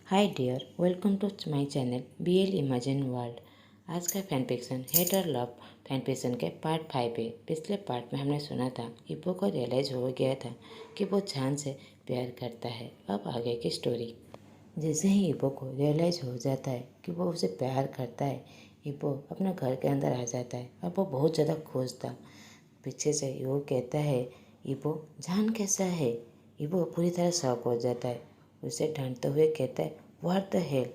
Hi dear, welcome to my channel BL imagine world. आज का fan fiction hate और love fan fiction के part 5 है। पिछले पार्ट में हमने सुना था इपो को रियलाइज हो गया था कि वो जान से प्यार करता है। अब आगे की स्टोरी। जैसे ही इपो को रियलाइज हो जाता है कि वो उसे प्यार करता है, इपो अपने घर के अंदर आ जाता है। अब वो बहुत ज़्यादा खुश था। पीछे से वो कहता है, इपो जान कैसा है। इपो पूरी तरह शॉक हो जाता है। उसे डांटते हुए कहता है, व्हाट द हेल,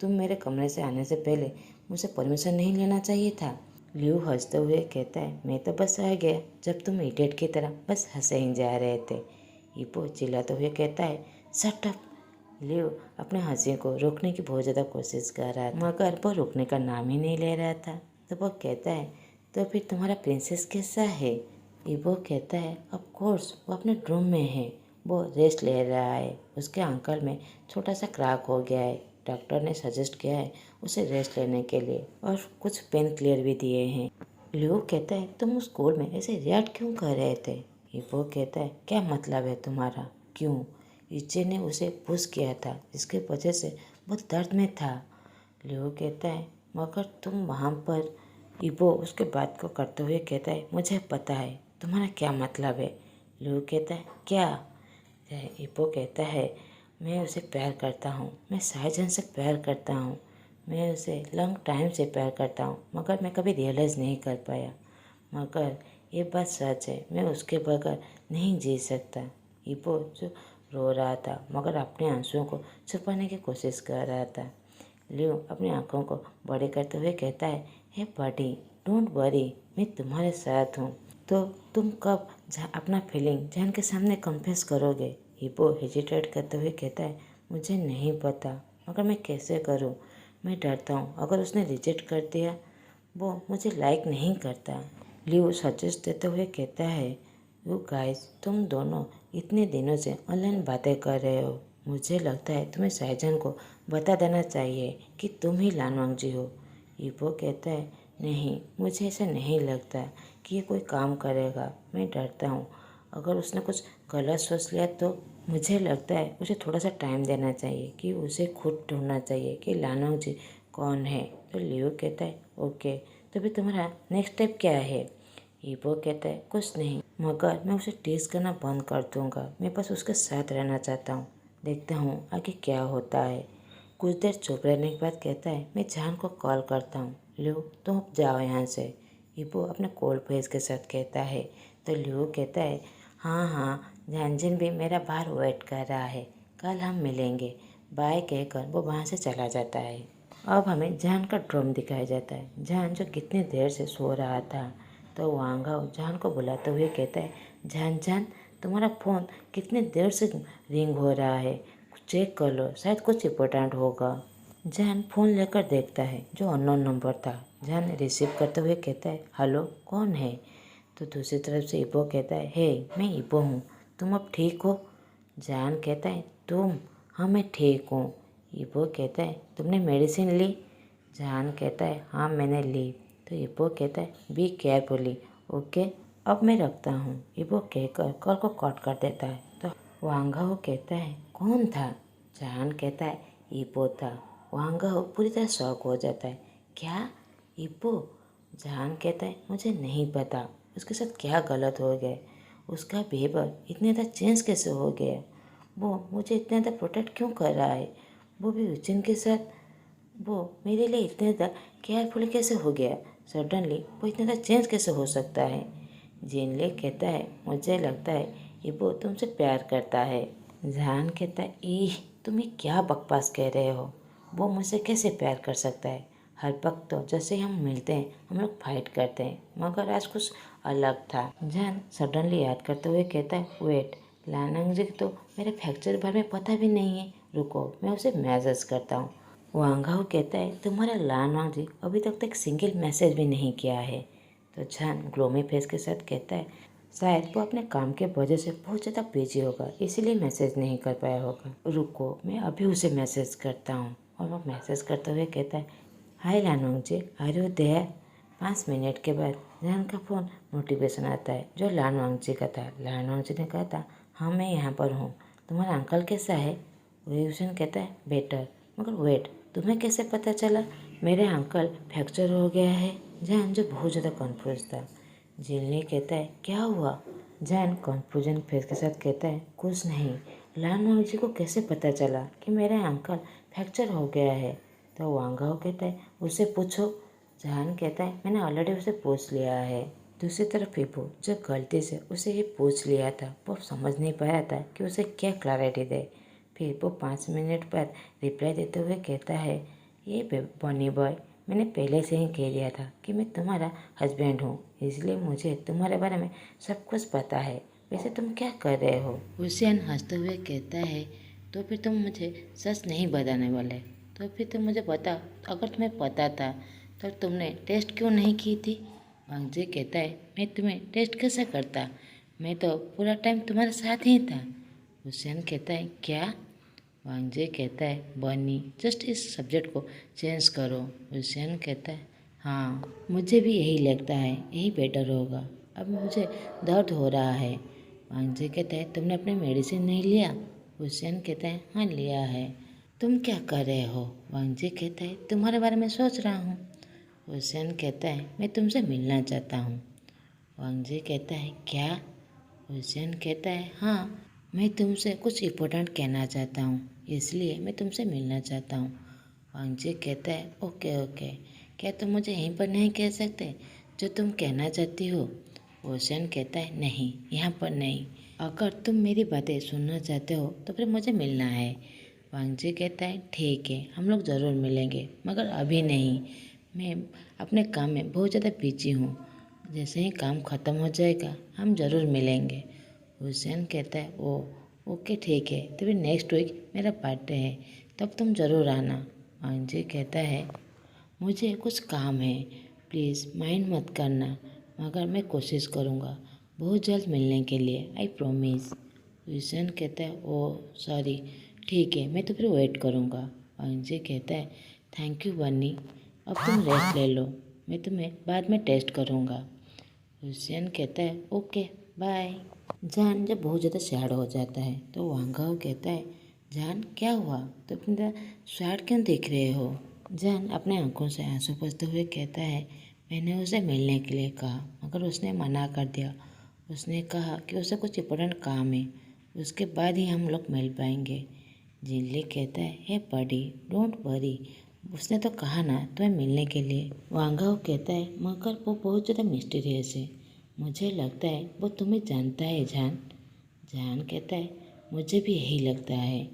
तुम मेरे कमरे से आने से पहले मुझे परमिशन नहीं लेना चाहिए था। लियो हंसते हुए कहता है, मैं तो बस आ गया जब तुम इडियट की तरह बस हंसे ही जा रहे थे। इपो चिल्लाते हुए कहता है, शट अप। लियो अपने हंसी को रोकने की बहुत ज़्यादा कोशिश कर रहा था, मगर वो रोकने का नाम ही नहीं ले रहा था। तो वो कहता है, तो फिर तुम्हारा प्रिंसेस कैसा है। इबो कहता है, ऑफ कोर्स वो अपने रूम में है, वो रेस्ट ले रहा है। उसके अंकल में छोटा सा क्रैक हो गया है। डॉक्टर ने सजेस्ट किया है उसे रेस्ट लेने के लिए और कुछ पेन क्लियर भी दिए हैं। लियो कहता है, तुम स्कूल में ऐसे रिएक्ट क्यों कर रहे थे। इबो कहता है, क्या मतलब है तुम्हारा, क्यों। इचे ने उसे पुश किया था जिसकी वजह से वो दर्द में था। लियो कहता है, मगर तुम वहाँ पर। इबो उसके बात को करते हुए कहता है, मुझे पता है तुम्हारा क्या मतलब है। लियो कहता है, क्या। इबो कहता है, मैं उसे प्यार करता हूँ, मैं साइजन से प्यार करता हूँ, मैं उसे लॉन्ग टाइम से प्यार करता हूँ, मगर मैं कभी रियलाइज़ नहीं कर पाया। मगर ये बात सच है, मैं उसके बगैर नहीं जी सकता। इबो जो रो रहा था मगर अपने आंसुओं को छुपाने की कोशिश कर रहा था। लियो अपनी आंखों को बड़े करते हुए कहता है, हे बडी, डोंट वरी, मैं तुम्हारे साथ हूँ। तो तुम कब अपना फीलिंग जान के सामने कन्फेस करोगे। इबो हेजिटेट करते हुए कहता है, मुझे नहीं पता, मगर मैं कैसे करूँ। मैं डरता हूँ अगर उसने रिजेक्ट कर दिया, वो मुझे लाइक नहीं करता। लियो सजेस्ट देते हुए कहता है, यू गाइस, तुम दोनों इतने दिनों से ऑनलाइन बातें कर रहे हो, मुझे लगता है तुम्हें साइजन को बता देना चाहिए कि तुम ही लानवांगजी हो। इबो कहता है, नहीं, मुझे ऐसा नहीं लगता कि ये कोई काम करेगा। मैं डरता हूँ अगर उसने कुछ गलत सोच लिया तो। मुझे लगता है उसे थोड़ा सा टाइम देना चाहिए कि उसे खुद ढूंढना चाहिए कि लानवांगजी कौन है। तो लियो कहता है, ओके, तो फिर तुम्हारा नेक्स्ट स्टेप क्या है। इबो कहता है, कुछ नहीं, मगर मैं उसे टीज करना बंद कर दूंगा। मैं बस उसके साथ रहना चाहता हूँ, देखता हूँ आगे क्या होता है। कुछ देर चुप रहने के बाद कहता है, मैं जान को कॉल करता हूँ। लियो, तुम जाओ यहाँ से, इबो अपने कोल्ड फेस के साथ कहता है। तो लियो कहता है, हाँ हाँ, जानजिन भी मेरा बाहर वेट कर रहा है, कल हम मिलेंगे, बाय कहकर वो वहाँ से चला जाता है। अब हमें जान का ड्रम दिखाया जाता है। जान जो कितनी देर से सो रहा था। तो वांगा जान को बुलाते हुए कहता है, जान जान, तुम्हारा फ़ोन कितनी देर से रिंग हो रहा है, चेक कर लो, शायद कुछ इम्पोर्टेंट होगा। जान फ़ोन लेकर देखता है, जो अननोन नंबर था। जान रिसीव करते हुए कहता है, हेलो, कौन है। तो दूसरी तरफ से इबो कहता है, हे, मैं इबो हूँ, तुम अब ठीक हो। जान कहता है, तुम। हाँ, मैं ठीक हूँ। इबो कहता है, तुमने मेडिसिन ली। जान कहता है, हाँ, मैंने ली। तो इबो कहता है, बी केयरफुली, ओके, अब मैं रखता हूँ। इबो कहकर कॉल को कट कर देता है। तो वांगाहो कहता है, कौन था। जान कहता है, इबो था। वांगाहो पूरी तरह शॉक हो जाता है, क्या, इबो। जान कहता है, मुझे नहीं पता उसके साथ क्या गलत हो गया, उसका बिहेवियर इतने ज़्यादा चेंज कैसे हो गया, वो मुझे इतना ज़्यादा प्रोटेक्ट क्यों कर रहा है, वो भी उचिन के साथ, वो मेरे लिए इतने ज़्यादा केयरफुल कैसे हो गया, सडनली वो इतना ज़्यादा चेंज कैसे हो सकता है। जिनले कहता है, मुझे लगता है ये वो तुमसे प्यार करता है। जान कहता है, ई तुम ये क्या बकवास कह रहे हो, वो मुझसे कैसे प्यार कर सकता है। हर वक्त तो जैसे ही हम मिलते हैं हम लोग फाइट करते हैं, मगर आज कुछ अलग था। जान सडनली याद करते हुए कहता है, वेट, लानंगजी तो मेरे फ्रैक्चर बारे में पता भी नहीं है, रुको मैं उसे मैसेज करता हूँ। वांगाओ कहता है, तुम्हारा लानवांगजी अभी तक एक सिंगल मैसेज भी नहीं किया है। तो जान ग्लोमी फेस के साथ कहता है, शायद वो अपने काम के वजह से बहुत ज़्यादा बिजी होगा, इसीलिए मैसेज नहीं कर पाया होगा, रुको मैं अभी उसे मैसेज करता हूँ। और वो मैसेज करते हुए कहता है, हाय लानवांगजी, आर यू देयर। 5 मिनट के बाद जान का फ़ोन नोटिफिकेशन आता है जो लानवांगजी का था। लानवांगजी ने कहा था, हाँ मैं यहाँ पर हूँ, तुम्हारा अंकल कैसा है। यूशन कहता है, बेटर, मगर वेट, तुम्हें कैसे पता चला मेरे अंकल फ्रैक्चर हो गया है? जान जो बहुत ज़्यादा कन्फ्यूज था। जिनली कहता है क्या हुआ? जान कन्फ्यूजन फेस के साथ कहता है कुछ नहीं। लान वांग जी को कैसे पता चला कि मेरे अंकल फ्रैक्चर हो गया है? तो वांगाओ कहता है उसे पूछो। जान कहता है मैंने ऑलरेडी उसे पूछ लिया है। दूसरी तरफ इबो जो गलती से उसे ये पूछ लिया था वो समझ नहीं पा रहा था कि उसे क्या क्लैरिटी दे। फिर वो 5 मिनट बाद रिप्लाई देते हुए कहता है ये बनी बॉय, मैंने पहले से ही कह दिया था कि मैं तुम्हारा हस्बैंड हूँ, इसलिए मुझे तुम्हारे बारे में सब कुछ पता है। वैसे तुम क्या कर रहे हो? हुसैन हंसते हुए कहता है तो फिर तुम मुझे सच नहीं बताने वाले? तो फिर तुम मुझे बता, अगर तुम्हें पता था तो तुमने टेस्ट क्यों नहीं की थी? वांगजी कहता है मैं तुम्हें टेस्ट कैसे करता, मैं तो पूरा टाइम तुम्हारे साथ ही था। हुसैन कहता है क्या? वांगजे कहता है बनी जस्ट इस सब्जेक्ट को चेंज करो। हुसैन कहता है हाँ मुझे भी यही लगता है, यही बेटर होगा, अब मुझे दर्द हो रहा है। वांगजे कहता है तुमने अपने मेडिसिन नहीं लिया? हुसैन कहता है हाँ लिया है। तुम क्या कर रहे हो? वांगजे कहता है तुम्हारे बारे में सोच रहा हूँ। हुसैन कहता है मैं तुमसे मिलना चाहता हूँ। वांगजे कहता है क्या? हुसैन कहता है हाँ मैं तुमसे कुछ इम्पोर्टेंट कहना चाहता हूँ, इसलिए मैं तुमसे मिलना चाहता हूँ। वांगजी कहता है ओके ओके, क्या तुम मुझे यहीं पर नहीं कह सकते जो तुम कहना चाहती हो? हुसैन कहता है नहीं, यहाँ पर नहीं, अगर तुम मेरी बातें सुनना चाहते हो तो फिर मुझे मिलना है। वांगजी कहता है ठीक है हम लोग ज़रूर मिलेंगे, मगर अभी नहीं, मैं अपने काम में बहुत ज़्यादा बिजी हूँ, जैसे ही काम ख़त्म हो जाएगा हम ज़रूर मिलेंगे। हुसैन कहता है ओ ओके ठीक है, तो फिर नेक्स्ट वीक मेरा बर्थडे है, तब तुम ज़रूर आना। अंजी कहता है मुझे कुछ काम है, प्लीज़ माइंड मत करना, मगर मैं कोशिश करूँगा बहुत जल्द मिलने के लिए, आई प्रॉमिस। हुसैन कहता है ओ सॉरी, ठीक है मैं तो फिर वेट करूँगा। अंजी कहता है थैंक यू बन्नी, अब तुम रेस्ट ले लो, मैं तुम्हें बाद में टेस्ट करूँगा। हुसैन कहता है ओके बाय। जान जब बहुत ज़्यादा सैड हो जाता है तो वांगाओ कहता है जान क्या हुआ, तो तुम इतना सैड क्यों दिख रहे हो? जान अपने आंखों से आंसू पोंछते हुए कहता है मैंने उसे मिलने के लिए कहा मगर उसने मना कर दिया। उसने कहा कि उसे कुछ इम्पोर्टेंट काम है, उसके बाद ही हम लोग मिल पाएंगे। जिनली कहता है हे बडी डोंट वरी, उसने तो कहा ना तुम्हें मिलने के लिए। वांगाओ कहता है मगर वो बहुत ज़्यादा मिस्टीरियस है, मुझे लगता है वो तुम्हें जानता है जान। जान कहता है मुझे भी यही लगता है।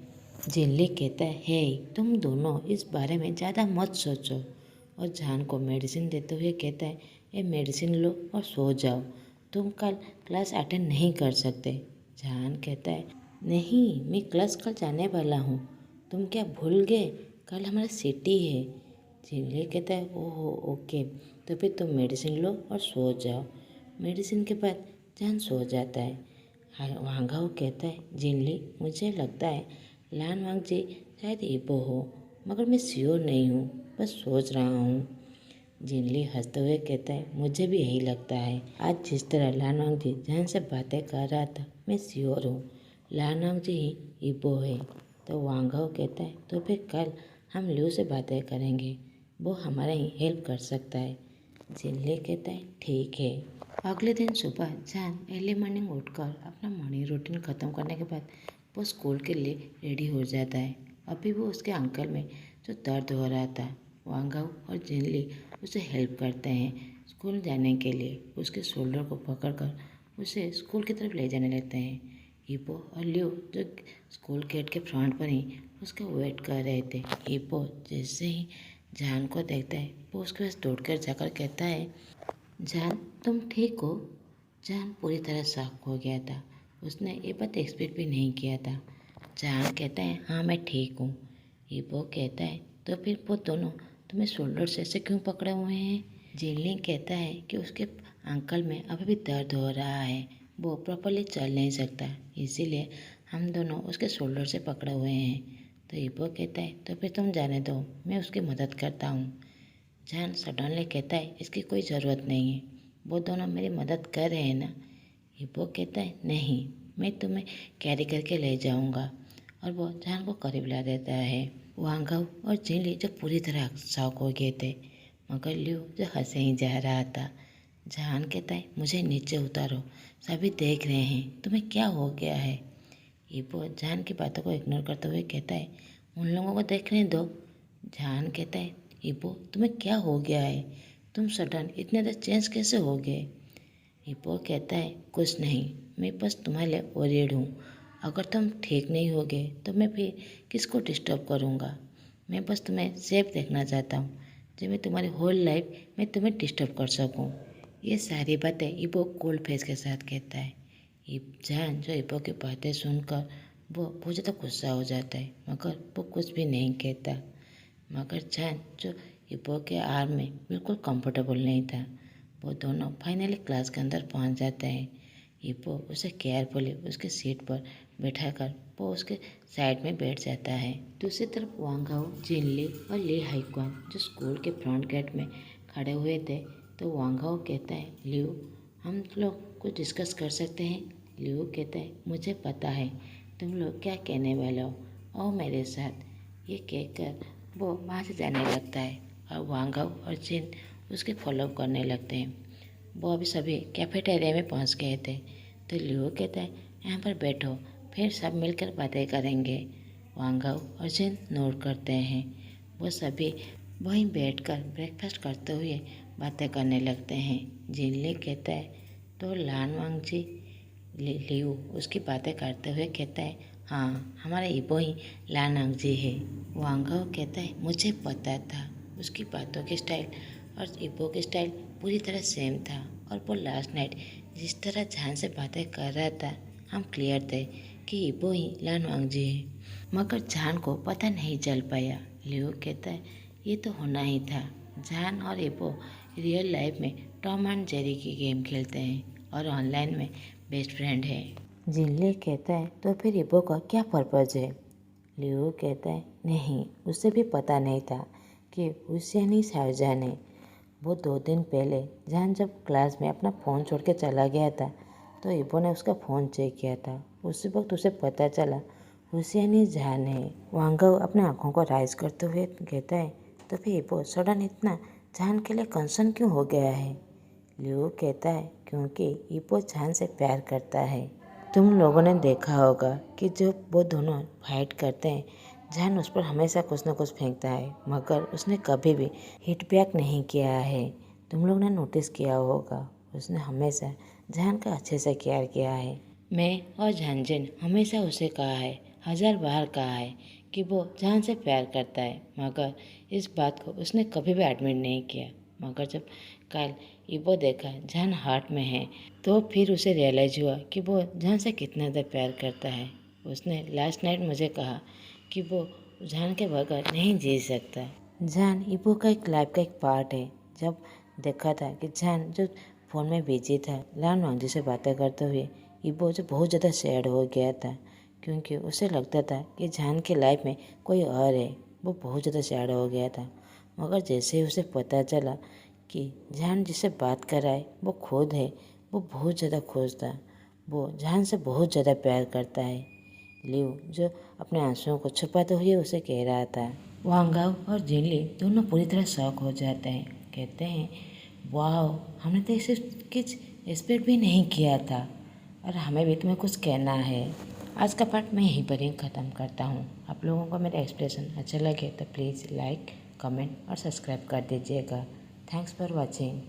जिनली कहता है हे तुम दोनों इस बारे में ज़्यादा मत सोचो, और जान को मेडिसिन देते हुए कहता है ये मेडिसिन लो और सो जाओ, तुम कल क्लास अटेंड नहीं कर सकते। जान कहता है नहीं मैं क्लास कल जाने वाला हूँ, तुम क्या भूल गए कल हमारा सिटी है। जिनली कहता है ओहो ओके, तो फिर तुम मेडिसिन लो और सो जाओ। मेडिसिन के बाद जान सो जाता है। वांगाओ कहता है जिनली मुझे लगता है लान वांग जी शायद इबो हो, मगर मैं श्योर नहीं हूँ, बस सोच रहा हूँ। जिनली हंसते हुए कहता है मुझे भी यही लगता है, आज जिस तरह लान वांग जी जान से बातें कर रहा था मैं श्योर हूँ लान वांग जी ही इबो है। तो वांगाओ कहता है तो फिर कल हम लियो से बातें करेंगे, वो हमारा ही हेल्प कर सकता है। जिनली कहता है ठीक है। अगले दिन सुबह जान अर्ली मॉर्निंग उठकर अपना मॉर्निंग रूटीन ख़त्म करने के बाद वो स्कूल के लिए रेडी हो जाता है। अभी वो उसके अंकल में जो दर्द हो रहा था, वांगाओ और जिनली उसे हेल्प करते हैं स्कूल जाने के लिए, उसके शोल्डर को पकड़कर उसे स्कूल की तरफ ले जाने लगते हैं। हिप्पो और लियो जो स्कूल गेट के फ्रंट पर ही उसका वेट कर रहे थे। हिप्पो जैसे ही जान को देखता है वो उसके पास दौड़कर जाकर कहता है जान तुम ठीक हो? जान पूरी तरह शॉक हो गया था, उसने ये बात एक्सपेक्ट भी नहीं किया था। जान कहता है हाँ मैं ठीक हूँ। हिप्पो कहता है तो फिर वो दोनों तुम्हें शोल्डर से ऐसे क्यों पकड़े हुए हैं? जिनलिंग कहता है कि उसके अंकल में अभी भी दर्द हो रहा है, वो प्रॉपरली चल नहीं सकता, इसीलिए हम दोनों उसके शोल्डर से पकड़े हुए हैं। तो हिप्पो कहता है तो फिर तुम जाने दो, मैं उसकी मदद करता हूँ। जान सडनली कहता है इसकी कोई ज़रूरत नहीं है, वो दोनों मेरी मदद कर रहे हैं ना। हिप्पो कहता है नहीं मैं तुम्हें कैरी करके ले जाऊँगा, और वो जान को करीब ला देता है। वांगव और जिनली जो पूरी तरह शॉक हो गए थे, मगर लियो जो हंसे ही जा रहा था। जहान कहता है, मुझे नीचे उतारो, सभी देख रहे हैं, तुम्हें क्या हो गया है। ईपो जहान की बातों को इग्नोर करते हुए कहता है, उन लोगों को देखने दो। जहान कहता है, ईपो तुम्हें क्या हो गया है, तुम सडन इतने देर चेंज कैसे हो गए। ईपो कहता है, कुछ नहीं, मैं बस तुम्हारे लिए वरीड हूँ। अगर तुम ठीक नहीं होगे तो मैं फिर किसको डिस्टर्ब करूँगा। मैं बस तुम्हें सेफ देखना चाहता हूँ, जो मैं तुम्हारी होल लाइफ में तुम्हें डिस्टर्ब कर सकूँ। ये सारी बातें ईपो कोल्ड फेस के साथ कहता है। जहान जो ईपो की बातें सुनकर वो बहुत ज़्यादा गुस्सा हो जाता है, मगर वो कुछ भी नहीं कहता। मगर जहान जो ईपो के आर्म में बिल्कुल कंफर्टेबल नहीं था। वो दोनों फाइनली क्लास के अंदर पहुंच जाते हैं। ईपो उसे केयरफुली उसके सीट पर बैठाकर वो उसके साइड में बैठ जाता है। दूसरी तरफ वांगाओ, जिनली और ली हाइक्वान जो स्कूल के फ्रंट गेट में खड़े हुए थे, तो वांगाओ कहता है, लियो हम लोग कुछ डिस्कस कर सकते हैं। लियो कहता है, मुझे पता है तुम लोग क्या कहने वाले हो, आओ मेरे साथ। ये कहकर वो वहाँ से जाने लगता है और वांगाओ और जिन उसके फॉलो करने लगते हैं। वो अभी सभी कैफेटेरिया में पहुँच गए थे, तो लियो कहता है, यहाँ पर बैठो, फिर सब मिलकर बातें करेंगे। वांगाओ और जिन नोट करते हैं। वो सभी वहीं बैठकर ब्रेकफास्ट करते हुए बातें करने लगते हैं। जिनली कहता है, तो लान वांग जी। लियो उसकी बातें करते हुए कहता है, हाँ हमारे ईपो ही लान वांग जी है। वांगाओ कहता है, मुझे पता था। उसकी बातों की स्टाइल और ईपो की स्टाइल पूरी तरह सेम था, और वो लास्ट नाइट जिस तरह जहान से बातें कर रहा था, हम क्लियर थे कि ईपो ही लान वांग जी है। मगर जहान को पता नहीं चल पाया। लियो कहता है, ये तो होना ही था। जहान और ईपो रियल लाइफ में टॉम एंड जेरी की गेम खेलते हैं और ऑनलाइन में बेस्ट फ्रेंड है। जिनले कहता है, तो फिर ईपो का क्या पर्पज़ है। लियो कहता है, नहीं, उसे भी पता नहीं था कि हुसैन ही शाहजहां है। वो 2 दिन पहले जहान जब क्लास में अपना फ़ोन छोड़ के चला गया था, तो ईपो ने उसका फ़ोन चेक किया था। उसी वक्त उसे पता चला हुसैन ही जहान है। वांगाओ अपने आँखों को राइज करते हुए कहता है, तो फिर ईपो सडन इतना जहान के लिए कंसर्न क्यों हो गया है। लियो कहता है, क्योंकि ईपो जहान से प्यार करता है। तुम लोगों ने देखा होगा कि जब वो दोनों फाइट करते हैं, जहान उस पर हमेशा कुछ न कुछ फेंकता है, मगर उसने कभी भी हिट बैक नहीं किया है। तुम लोग ने नोटिस किया होगा, उसने हमेशा जहान का अच्छे से केयर किया है। मैं और झांझन हमेशा उसे कहा है, 1000 बार कहा है कि वो जहान से प्यार करता है, मगर इस बात को उसने कभी भी एडमिट नहीं किया। मगर जब कल ईपो देखा जहान हार्ट में है, तो फिर उसे रियलाइज हुआ कि वो जहान से कितना ज़्यादा प्यार करता है। उसने लास्ट नाइट मुझे कहा कि वो जहान के बगैर नहीं जी सकता। जहान ईपो का एक लाइफ का एक पार्ट है। जब देखा था कि जहान जो फ़ोन में बिजी था लान वांगजी से बातें करते हुए, ईपो जो बहुत ज़्यादा सैड हो गया था, क्योंकि उसे लगता था कि जहान की लाइफ में कोई और है। वो बहुत ज़्यादा सैड हो गया था। मगर जैसे ही उसे पता चला कि जहान जिससे बात कर रहा है वो खुद है, वो बहुत ज़्यादा खुश था। वो जहान से बहुत ज़्यादा प्यार करता है। लियो जो अपने आंसुओं को छुपाते हुए उसे कह रहा था। वांगाओ और जिनली दोनों पूरी तरह शॉक हो जाते हैं। कहते हैं, वाह, हमने तो इसे कुछ एक्सपेक्ट भी नहीं किया था, और हमें भी तुम्हें कुछ कहना है। आज का पार्ट मैं यहीं पर ही ख़त्म करता हूँ। आप लोगों को मेरा एक्सप्रेशन अच्छा लगे तो प्लीज़ लाइक, कमेंट और सब्सक्राइब कर दीजिएगा। Thanks for watching.